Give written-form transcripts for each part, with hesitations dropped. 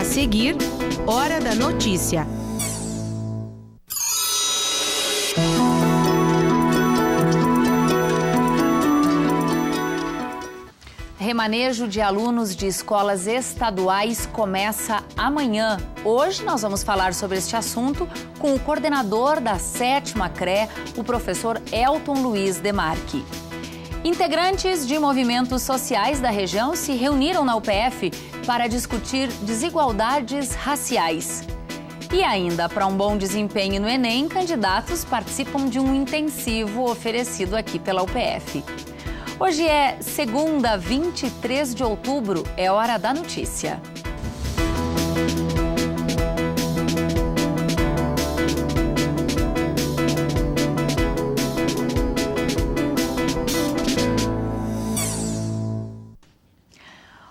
A seguir, Hora da Notícia. Remanejo de alunos de escolas estaduais começa amanhã. Hoje nós vamos falar sobre este assunto com o coordenador da 7ª CRE, o professor Elton Luiz Demarque. Integrantes de movimentos sociais da região se reuniram na UPF para discutir desigualdades raciais. E ainda, para um bom desempenho no Enem, candidatos participam de um intensivo oferecido aqui pela UPF. Hoje é segunda, 23 de outubro, é hora da notícia.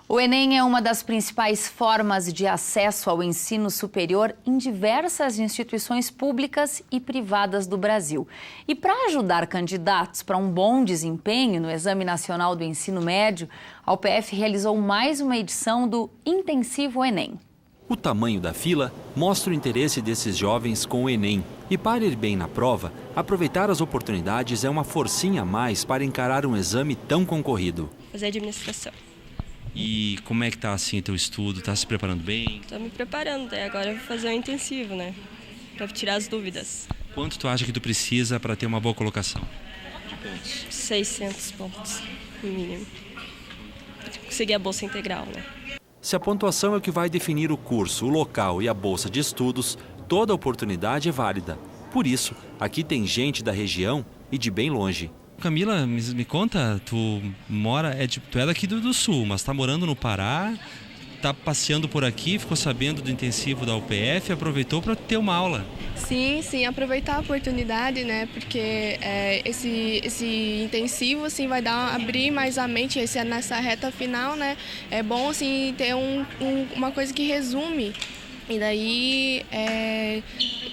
O Enem é uma das principais formas de acesso ao ensino superior em diversas instituições públicas e privadas do Brasil. E para ajudar candidatos para um bom desempenho no Exame Nacional do Ensino Médio, a UPF realizou mais uma edição do Intensivo Enem. O tamanho da fila mostra o interesse desses jovens com o Enem. E para ir bem na prova, aproveitar as oportunidades é uma forcinha a mais para encarar um exame tão concorrido. Fazer administração. E como é que tá assim o teu estudo? Tá se preparando bem? Estou me preparando, agora eu vou fazer um intensivo, né? Para tirar as dúvidas. Quanto tu acha que tu precisa para ter uma boa colocação de pontos? 600 pontos, no mínimo. Para conseguir a bolsa integral, né? Se a pontuação é o que vai definir o curso, o local e a bolsa de estudos, toda oportunidade é válida. Por isso, aqui tem gente da região e de bem longe. Camila, me conta, tu é daqui do Sul, mas tá morando no Pará, tá passeando por aqui, ficou sabendo do intensivo da UPF, aproveitou para ter uma aula. Sim, aproveitar a oportunidade, né? Porque esse intensivo assim vai abrir mais a mente nessa reta final, né? É bom assim ter uma coisa que resume. E daí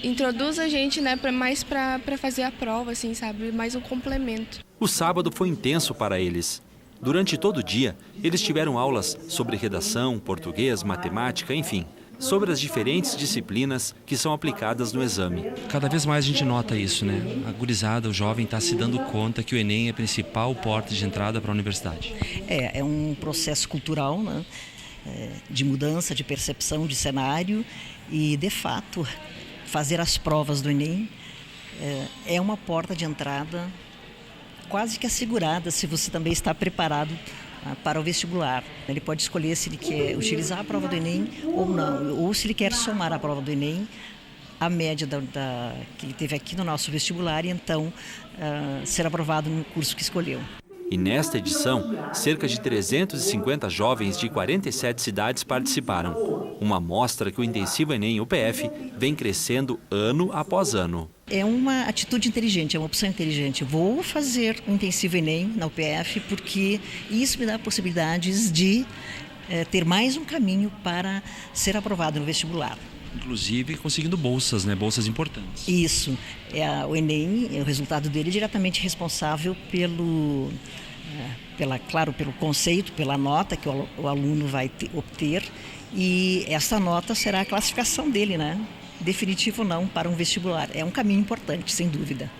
introduz a gente, né, mais para fazer a prova, assim, sabe? Mais um complemento. O sábado foi intenso para eles. Durante todo o dia, eles tiveram aulas sobre redação, português, matemática, enfim, sobre as diferentes disciplinas que são aplicadas no exame. Cada vez mais a gente nota isso, né? A gurizada, o jovem está se dando conta que o Enem é a principal porta de entrada para a universidade. É um processo cultural, né? De mudança, de percepção de cenário e, de fato, fazer as provas do Enem é uma porta de entrada quase que assegurada se você também está preparado para o vestibular. Ele pode escolher se ele quer utilizar a prova do Enem ou não, ou se ele quer somar a prova do Enem a média que ele teve aqui no nosso vestibular e então ser aprovado no curso que escolheu. E nesta edição, cerca de 350 jovens de 47 cidades participaram. Uma mostra que o Intensivo Enem UPF vem crescendo ano após ano. É uma atitude inteligente, é uma opção inteligente. Vou fazer o Intensivo Enem na UPF porque isso me dá possibilidades de ter mais um caminho para ser aprovado no vestibular. Inclusive conseguindo bolsas, né? Bolsas importantes. Isso. O Enem, o resultado dele é diretamente responsável pelo conceito, pela nota que o aluno vai obter. E essa nota será a classificação dele, né? Definitivo ou não para um vestibular. É um caminho importante, sem dúvida.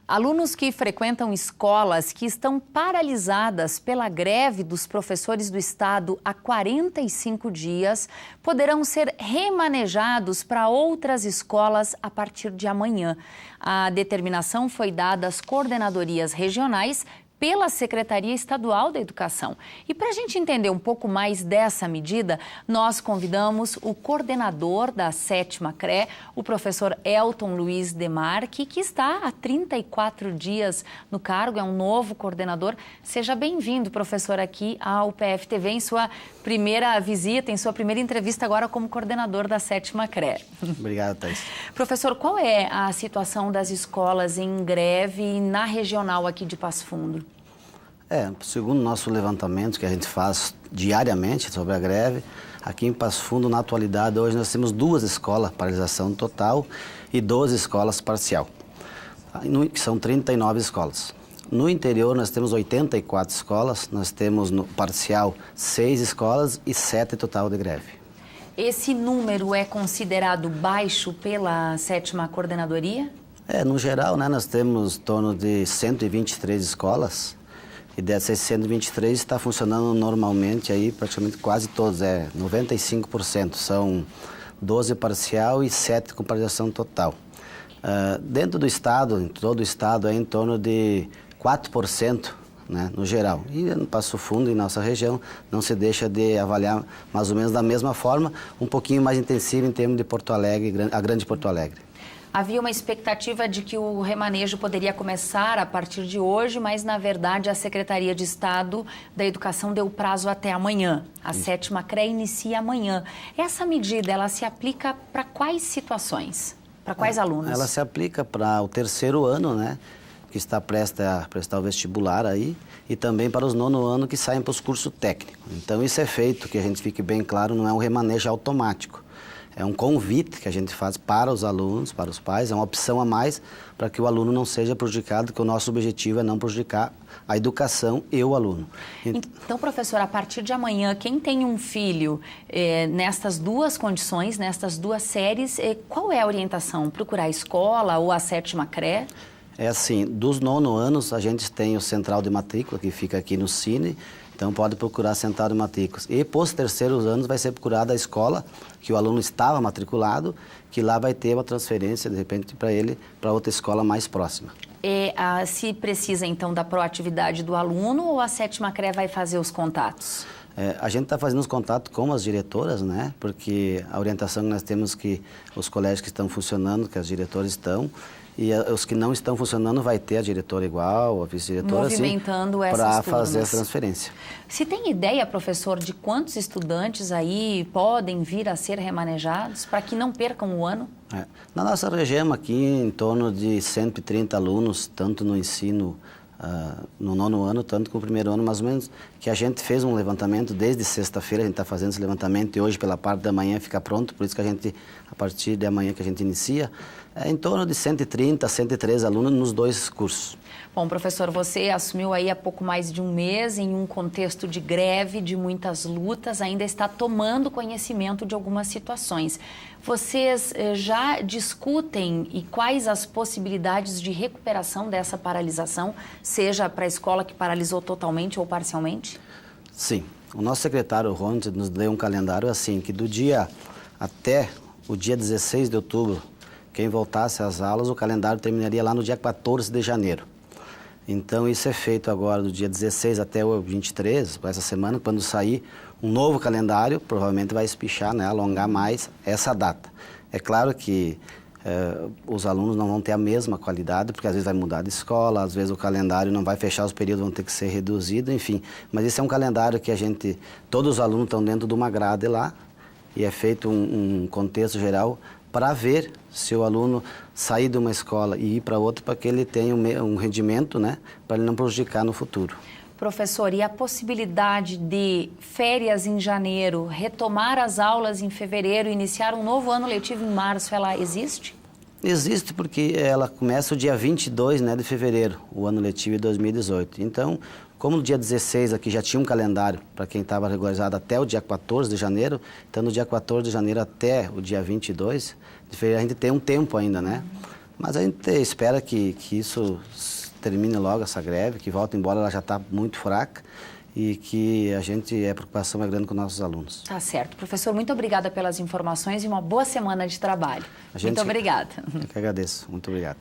Alunos que frequentam escolas que estão paralisadas pela greve dos professores do Estado há 45 dias poderão ser remanejados para outras escolas a partir de amanhã. A determinação foi dada às coordenadorias regionais pela Secretaria Estadual da Educação. E para a gente entender um pouco mais dessa medida, nós convidamos o coordenador da 7ª CRE, o professor Elton Luiz Demarque, que está há 34 dias no cargo, é um novo coordenador. Seja bem-vindo, professor, aqui ao UPF TV em sua primeira visita, em sua primeira entrevista agora como coordenador da 7ª CRE. Obrigado, Thais. Professor, qual é a situação das escolas em greve na regional aqui de Passo Fundo? Segundo o nosso levantamento que a gente faz diariamente sobre a greve, aqui em Passo Fundo, na atualidade, hoje nós temos 2 escolas, paralisação total, e 12 escolas parcial, que são 39 escolas. No interior nós temos 84 escolas, nós temos no parcial 6 escolas e 7 total de greve. Esse número é considerado baixo pela 7ª Coordenadoria? No geral, né, nós temos em torno de 123 escolas e dessas 123 está funcionando normalmente aí praticamente quase todos, 95%. São 12 parcial e 7 com paralisação total. Dentro do estado, em todo o estado, é em torno de 4%, né, no geral. E no Passo Fundo, em nossa região, não se deixa de avaliar mais ou menos da mesma forma, um pouquinho mais intensivo em termos de Porto Alegre, a Grande Porto Alegre. Havia uma expectativa de que o remanejo poderia começar a partir de hoje, mas, na verdade, a Secretaria de Estado da Educação deu prazo até amanhã. A 7ª CREA inicia amanhã. Essa medida, ela se aplica para quais situações? Para quais alunos? Ela se aplica para o 3º ano, né, que está prestes a prestar o vestibular aí, e também para os 9º ano que saem para os cursos técnicos. Então, isso é feito, que a gente fique bem claro, não é um remanejo automático. É um convite que a gente faz para os alunos, para os pais, é uma opção a mais para que o aluno não seja prejudicado, que o nosso objetivo é não prejudicar a educação e o aluno. Então, professor, a partir de amanhã, quem tem um filho nestas duas condições, nestas duas séries, qual é a orientação? Procurar a escola ou a 7ª CREA? É assim, dos 9º anos, a gente tem o central de matrícula, que fica aqui no Cine, então pode procurar a central de matrículas. E pós 3º anos vai ser procurada a escola que o aluno estava matriculado, que lá vai ter uma transferência, de repente, para ele, para outra escola mais próxima. Se precisa, então, da proatividade do aluno ou a 7ª CREA vai fazer os contatos? A gente está fazendo os contatos com as diretoras, né? Porque a orientação que nós temos que os colégios que estão funcionando, que as diretoras estão, e os que não estão funcionando vai ter a diretora igual, a vice-diretora, movimentando assim, essas para turmas. fazer a transferência. Se tem ideia, professor, de quantos estudantes aí podem vir a ser remanejados para que não percam o ano? Na nossa região aqui, em torno de 130 alunos, tanto no ensino no 9º ano, tanto com o 1º ano, mais ou menos, que a gente fez um levantamento desde sexta-feira, a gente está fazendo esse levantamento e hoje pela parte da manhã fica pronto, por isso que a gente, a partir de amanhã que a gente inicia, em torno de 130, 113 alunos nos 2 cursos. Bom, professor, você assumiu aí há pouco mais de um mês em um contexto de greve, de muitas lutas, ainda está tomando conhecimento de algumas situações. Vocês já discutem e quais as possibilidades de recuperação dessa paralisação, seja para a escola que paralisou totalmente ou parcialmente? Sim. O nosso secretário Ronald nos deu um calendário assim, que do dia até o dia 16 de outubro, quem voltasse às aulas, o calendário terminaria lá no dia 14 de janeiro. Então, isso é feito agora do dia 16 até o 23, essa semana, quando sair um novo calendário, provavelmente vai espichar, né, alongar mais essa data. É claro que os alunos não vão ter a mesma qualidade, porque às vezes vai mudar de escola, às vezes o calendário não vai fechar, os períodos vão ter que ser reduzidos, enfim. Mas esse é um calendário que todos os alunos estão dentro de uma grade lá, e é feito um contexto geral para ver se o aluno sair de uma escola e ir para outra, para que ele tenha um rendimento, né, para ele não prejudicar no futuro. Professor, e a possibilidade de férias em janeiro, retomar as aulas em fevereiro, iniciar um novo ano letivo em março, ela existe? Existe porque ela começa o dia 22, né, de fevereiro, o ano letivo de 2018. Então, como no dia 16 aqui já tinha um calendário para quem estava regularizado até o dia 14 de janeiro, então no dia 14 de janeiro até o dia 22 de fevereiro a gente tem um tempo ainda, né? Mas a gente espera que isso termine logo, essa greve, que volte embora, ela já está muito fraca e que a preocupação é grande com nossos alunos. Tá certo. Professor, muito obrigada pelas informações e uma boa semana de trabalho. Muito obrigada. Eu que agradeço. Muito obrigado.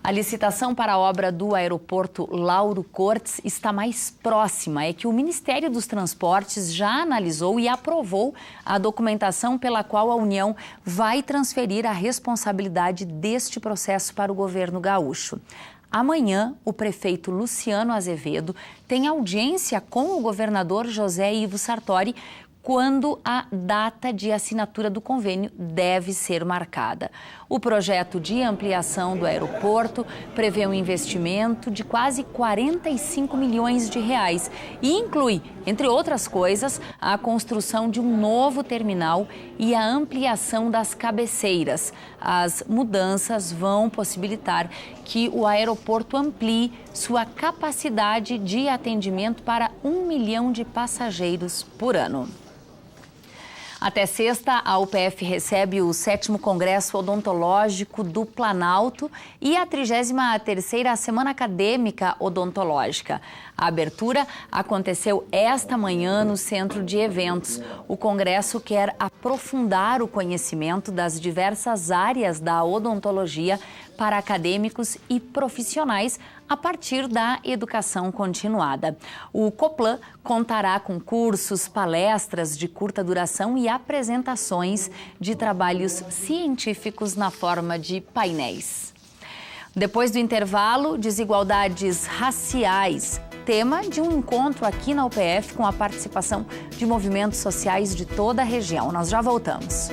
A licitação para a obra do aeroporto Lauro Cortes está mais próxima. É que o Ministério dos Transportes já analisou e aprovou a documentação pela qual a União vai transferir a responsabilidade deste processo para o governo gaúcho. Amanhã, o prefeito Luciano Azevedo tem audiência com o governador José Ivo Sartori quando a data de assinatura do convênio deve ser marcada. O projeto de ampliação do aeroporto prevê um investimento de quase 45 milhões de reais e inclui, entre outras coisas, a construção de um novo terminal e a ampliação das cabeceiras. As mudanças vão possibilitar que o aeroporto amplie sua capacidade de atendimento para 1 milhão de passageiros por ano. Até sexta, a UPF recebe o 7º Congresso Odontológico do Planalto e a 33ª Semana Acadêmica Odontológica. A abertura aconteceu esta manhã no Centro de Eventos. O congresso quer aprofundar o conhecimento das diversas áreas da odontologia para acadêmicos e profissionais a partir da educação continuada. O Coplan contará com cursos, palestras de curta duração e apresentações de trabalhos científicos na forma de painéis. Depois do intervalo, desigualdades raciais, tema de um encontro aqui na UPF com a participação de movimentos sociais de toda a região. Nós já voltamos.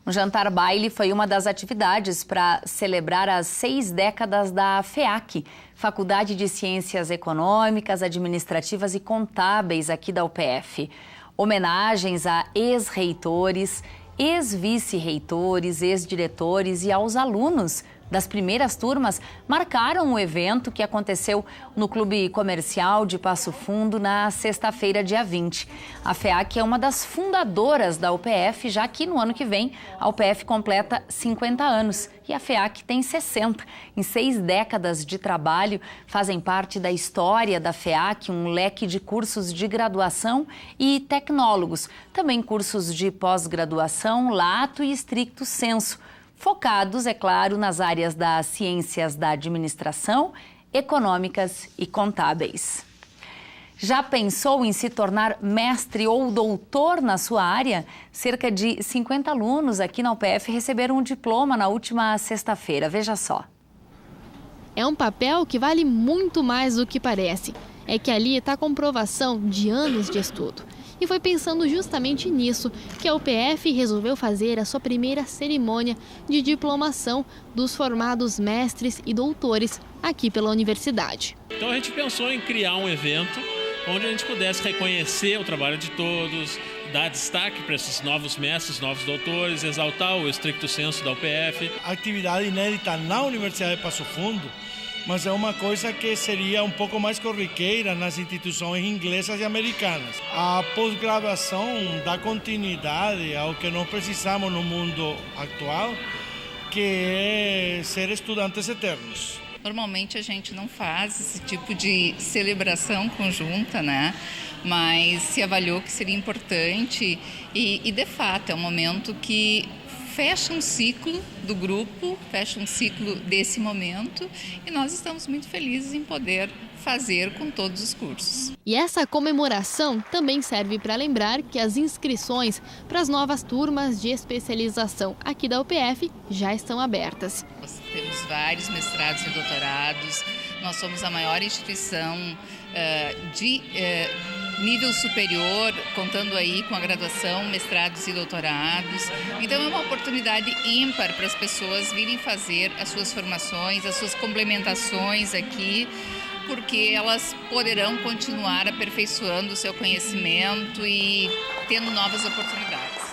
O Jantar Baile foi uma das atividades para celebrar as 6 décadas da FEAC, Faculdade de Ciências Econômicas, Administrativas e Contábeis aqui da UPF. Homenagens a ex-reitores, ex-vice-reitores, ex-diretores e aos alunos das primeiras turmas marcaram o evento que aconteceu no Clube Comercial de Passo Fundo na sexta-feira, dia 20. A FEAC é uma das fundadoras da UPF, já que no ano que vem a UPF completa 50 anos e a FEAC tem 60. Em 6 décadas de trabalho, fazem parte da história da FEAC um leque de cursos de graduação e tecnólogos, também cursos de pós-graduação, lato e estricto sensu, focados, é claro, nas áreas das ciências da administração, econômicas e contábeis. Já pensou em se tornar mestre ou doutor na sua área? Cerca de 50 alunos aqui na UPF receberam um diploma na última sexta-feira. Veja só. É um papel que vale muito mais do que parece. É que ali está a comprovação de anos de estudo. E foi pensando justamente nisso que a UPF resolveu fazer a sua primeira cerimônia de diplomação dos formados mestres e doutores aqui pela universidade. Então a gente pensou em criar um evento onde a gente pudesse reconhecer o trabalho de todos, dar destaque para esses novos mestres, novos doutores, exaltar o estricto sensu da UPF. Atividade inédita na Universidade de Passo Fundo, mas é uma coisa que seria um pouco mais corriqueira nas instituições inglesas e americanas. A pós-graduação dá continuidade ao que nós precisamos no mundo atual, que é ser estudantes eternos. Normalmente a gente não faz esse tipo de celebração conjunta, né? Mas se avaliou que seria importante e de fato é um momento que fecha um ciclo do grupo, fecha um ciclo desse momento e nós estamos muito felizes em poder fazer com todos os cursos. E essa comemoração também serve para lembrar que as inscrições para as novas turmas de especialização aqui da UPF já estão abertas. Nós temos vários mestrados e doutorados, nós somos a maior instituição de nível superior, contando aí com a graduação, mestrados e doutorados. Então é uma oportunidade ímpar para as pessoas virem fazer as suas formações, as suas complementações aqui, porque elas poderão continuar aperfeiçoando o seu conhecimento e tendo novas oportunidades.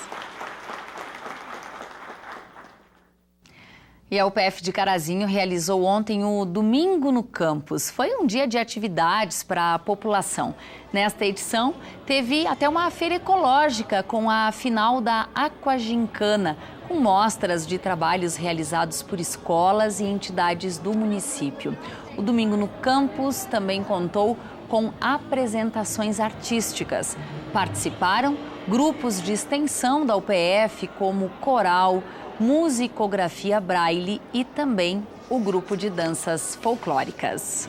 E a UPF de Carazinho realizou ontem o Domingo no Campus. Foi um dia de atividades para a população. Nesta edição, teve até uma feira ecológica com a final da Aquagincana, com mostras de trabalhos realizados por escolas e entidades do município. O Domingo no Campus também contou com apresentações artísticas. Participaram grupos de extensão da UPF, como Coral, Musicografia Braille e também o grupo de danças folclóricas.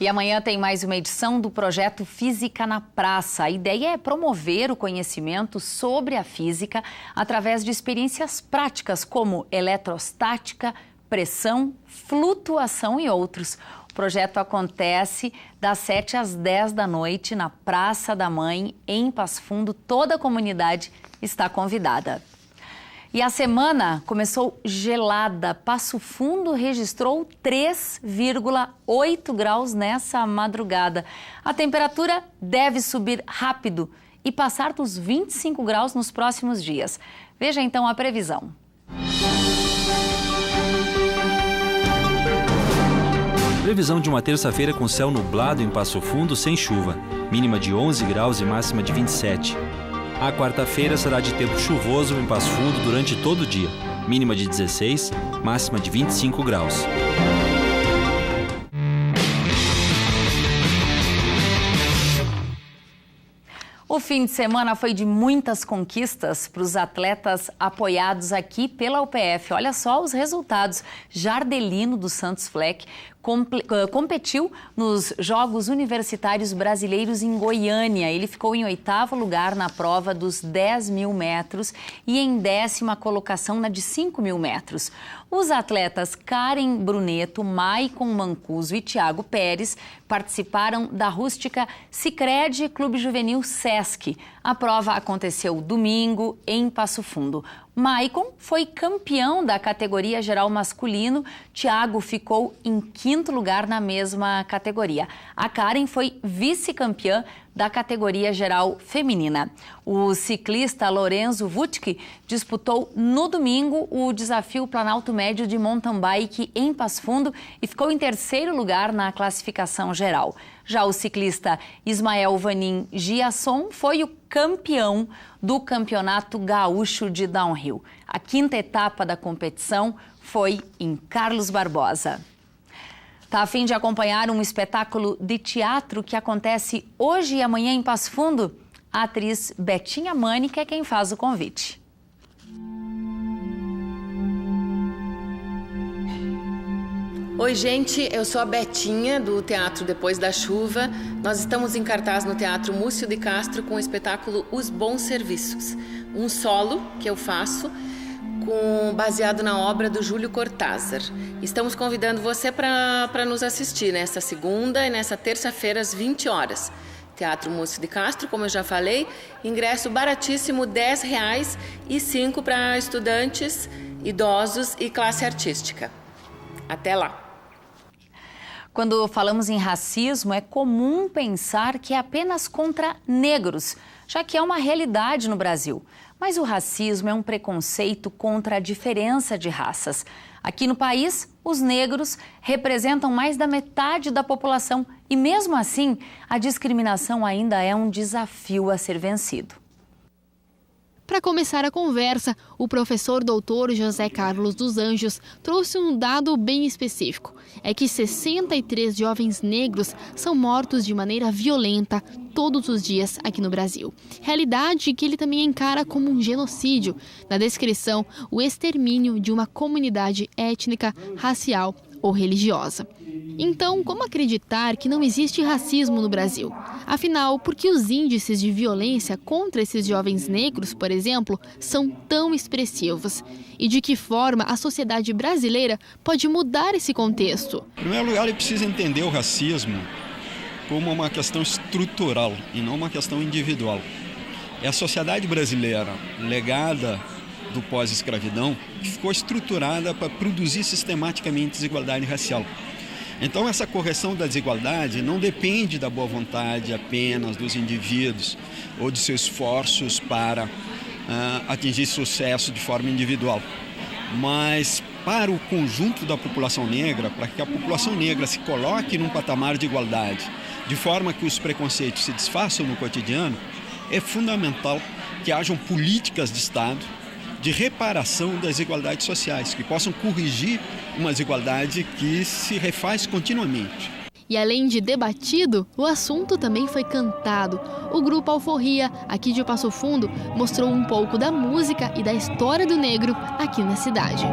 E amanhã tem mais uma edição do projeto Física na Praça. A ideia é promover o conhecimento sobre a física através de experiências práticas como eletrostática, pressão, flutuação e outros. O projeto acontece das 7 às 10 da noite na Praça da Mãe, em Passo Fundo. Toda a comunidade está convidada. E a semana começou gelada. Passo Fundo registrou 3,8 graus nessa madrugada. A temperatura deve subir rápido e passar dos 25 graus nos próximos dias. Veja então a previsão. Previsão de uma terça-feira com céu nublado em Passo Fundo sem chuva. Mínima de 11 graus e máxima de 27. A quarta-feira será de tempo chuvoso em Passo Fundo durante todo o dia. Mínima de 16, máxima de 25 graus. O fim de semana foi de muitas conquistas para os atletas apoiados aqui pela UPF. Olha só os resultados. Jardelino do Santos Fleck competiu nos Jogos Universitários Brasileiros em Goiânia. Ele ficou em 8º lugar na prova dos 10 mil metros e em 10ª colocação na de 5 mil metros. Os atletas Karen Bruneto, Maicon Mancuso e Thiago Pérez participaram da rústica Sicredi Clube Juvenil Sesc. A prova aconteceu domingo em Passo Fundo. Maicon foi campeão da categoria geral masculino, Thiago ficou em 5º lugar na mesma categoria. A Karen foi vice-campeã da categoria geral feminina. O ciclista Lorenzo Vutke disputou no domingo o desafio Planalto Médio de mountain bike em Passo Fundo e ficou em 3º lugar na classificação geral. Já o ciclista Ismael Vanin Giasson foi o campeão do Campeonato Gaúcho de Downhill. A 5ª etapa da competição foi em Carlos Barbosa. Tá a fim de acompanhar um espetáculo de teatro que acontece hoje e amanhã em Passo Fundo? A atriz Betinha Mânica é quem faz o convite. Oi, gente, eu sou a Betinha, do Teatro Depois da Chuva. Nós estamos em cartaz no Teatro Múcio de Castro com o espetáculo Os Bons Serviços. Um solo que eu faço baseado na obra do Júlio Cortázar. Estamos convidando você para nos assistir nessa segunda e nessa terça-feira às 20 horas. Teatro Múcio de Castro, como eu já falei, ingresso baratíssimo, R$10 e 5 para estudantes, idosos e classe artística. Até lá! Quando falamos em racismo, é comum pensar que é apenas contra negros, já que é uma realidade no Brasil. Mas o racismo é um preconceito contra a diferença de raças. Aqui no país, os negros representam mais da metade da população e, mesmo assim, a discriminação ainda é um desafio a ser vencido. Para começar a conversa, o professor doutor José Carlos dos Anjos trouxe um dado bem específico. É que 63 jovens negros são mortos de maneira violenta todos os dias aqui no Brasil. Realidade que ele também encara como um genocídio. Na descrição, o extermínio de uma comunidade étnica, racial ou religiosa. Então, como acreditar que não existe racismo no Brasil? Afinal, por que os índices de violência contra esses jovens negros, por exemplo, são tão expressivos? E de que forma a sociedade brasileira pode mudar esse contexto? Em primeiro lugar, ele precisa entender o racismo como uma questão estrutural e não uma questão individual. É a sociedade brasileira, legada do pós-escravidão, que ficou estruturada para produzir sistematicamente desigualdade racial. Então, essa correção da desigualdade não depende da boa vontade apenas dos indivíduos ou de seus esforços para atingir sucesso de forma individual, mas para o conjunto da população negra, para que a população negra se coloque num patamar de igualdade, de forma que os preconceitos se desfaçam no cotidiano, é fundamental que hajam políticas de Estado de reparação das desigualdades sociais, que possam corrigir uma desigualdade que se refaz continuamente. E além de debatido, o assunto também foi cantado. O grupo Alforria, aqui de Passo Fundo, mostrou um pouco da música e da história do negro aqui na cidade.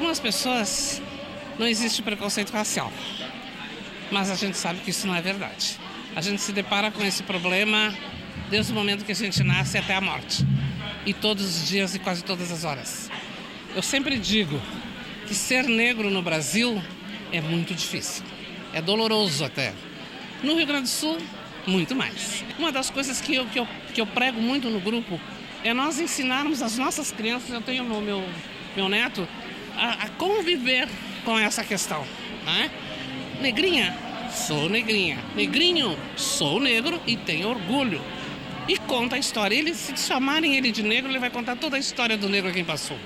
algumas pessoas não existe preconceito racial, mas a gente sabe que isso não é verdade. A gente se depara com esse problema desde o momento que a gente nasce até a morte, e todos os dias e quase todas as horas. Eu sempre digo que ser negro no Brasil é muito difícil, é doloroso até. No Rio Grande do Sul, muito mais. Uma das coisas que eu prego muito no grupo é nós ensinarmos as nossas crianças, eu tenho meu neto, a conviver com essa questão, né? Negrinha, sou negrinha. Negrinho, sou negro e tenho orgulho. E conta a história. Eles, se chamarem ele de negro, ele vai contar toda a história do negro a quem passou.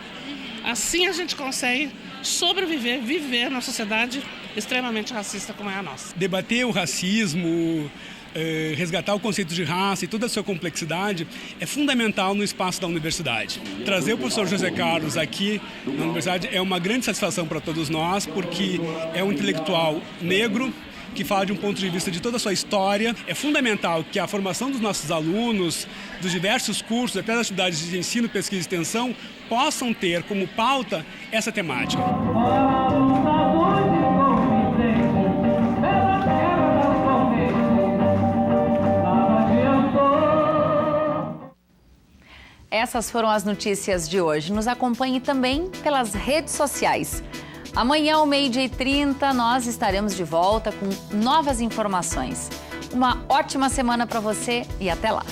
Assim a gente consegue sobreviver, viver na sociedade extremamente racista como é a nossa. Debater o racismo, resgatar o conceito de raça e toda a sua complexidade é fundamental no espaço da universidade. Trazer o professor José Carlos aqui na universidade é uma grande satisfação para todos nós, porque é um intelectual negro que fala de um ponto de vista de toda a sua história. É fundamental que a formação dos nossos alunos, dos diversos cursos, até das atividades de ensino, pesquisa e extensão, possam ter como pauta essa temática. Essas foram as notícias de hoje. Nos acompanhe também pelas redes sociais. Amanhã, ao 12h30, nós estaremos de volta com novas informações. Uma ótima semana para você e até lá!